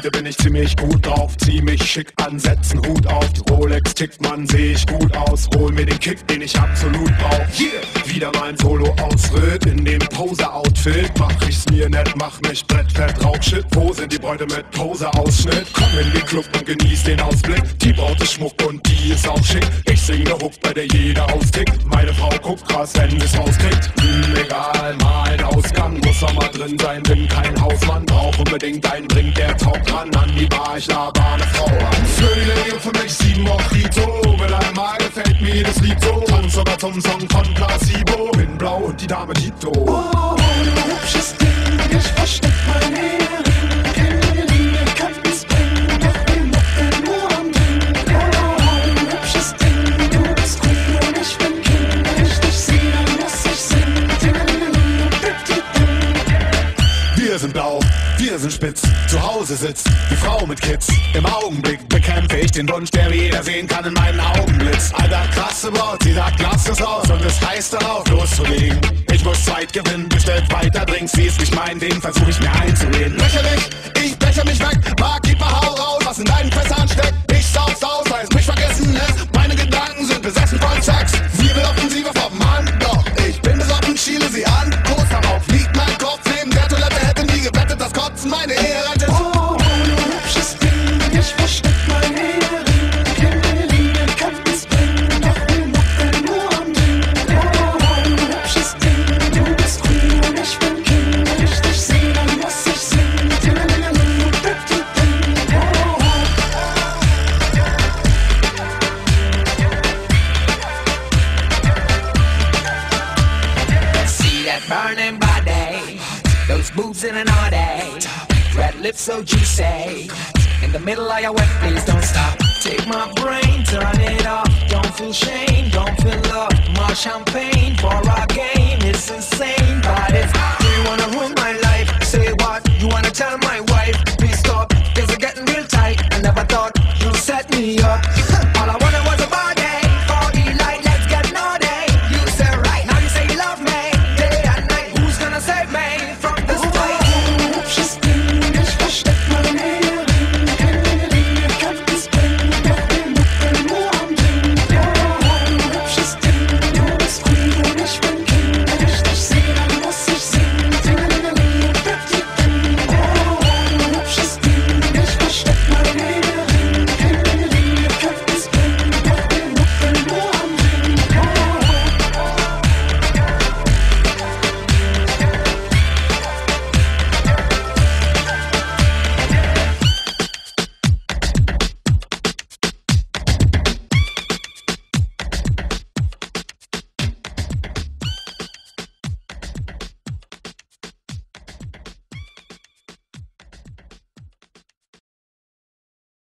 Heute bin ich ziemlich gut drauf, zieh mich schick an, setz 'n Hut auf. Die Rolex tickt, man, seh ich gut aus. Hol mir den Kick, den ich absolut brauch. Yeah! Wieder mein Solo-Ausritt in dem Pose-Outfit. Mach ich's mir nett, mach mich brettfett drauf. Shit, wo sind die Bräute mit Pose-Ausschnitt? Komm in den Club und genieß den Ausblick. Die Braut ist Schmuck und die ist auch schick. Ich sing ne Hook, bei der jeder austickt. Meine Frau guckt krass, wenn es rauskriegt. Egal, mal ein Ausgang, muss auch mal drin sein. Bin kein Hausmann, brauch unbedingt einen Drink, der taugt ran an die Bar. Ich laber ne Frau an. Für die Lady und für mich 7 Mojito. Mit einmal gefällt mir das Lied so. Tanz sogar zum Song von Placebo. Bin blau und die Dame Tito. Oh, du hübsches Ding, ich versteck mein Ehering. Keine Linie kann es bringen, doch wir mucken nur am Ding. Oh, du hübsches Ding, du bist Queen und ich bin King. Wenn ich dich sehe, dann muss ich singen. Wir sind blau, wir sind spitz, zu Hause sitzt die Frau mit Kids. Im Augenblick bekämpfe ich den Wunsch, der wie jeder sehen kann in meinen Augenblitz. Alter, krasse Braut, sie sagt, lass es raus und es heißt darauf loszulegen. Ich muss Zeit gewinnen, bestellt weiter Drinks, wie es nicht mein Ding, versuch ich mir einzureden. Lächerlich, ich breche mich weg, Barkeeper, hau raus, was in deinen Fässern steckt. Ich sauf's aus, weil es mich vergessen lässt. Meine Gedanken sind besessen von Sex. Wir will offensiver vom Mann, doch ich bin besoffen, schiele sie an. Kurz darauf liegt mein Kopf neben der Toilette, hätte nie gewettet, dass Kotzen meine Ehe rettet. Oh, du hübsches Ding, ich versteck mein Ehering. Keine Linie kann es bringen, doch wir mucken nur am Ding. Oh, du hübsches Ding, du bist Queen und ich bin King. Wenn ich dich sehe, dann muss ich singen. See that burning body, those boobs in an order, red lips so juicy. In the middle of your wet, please don't stop. Take my brain, turn it off. Don't feel shame, don't feel love. More champagne for our game. It's insane, but it's. Do you wanna ruin my life? Say what? You wanna tell my wife?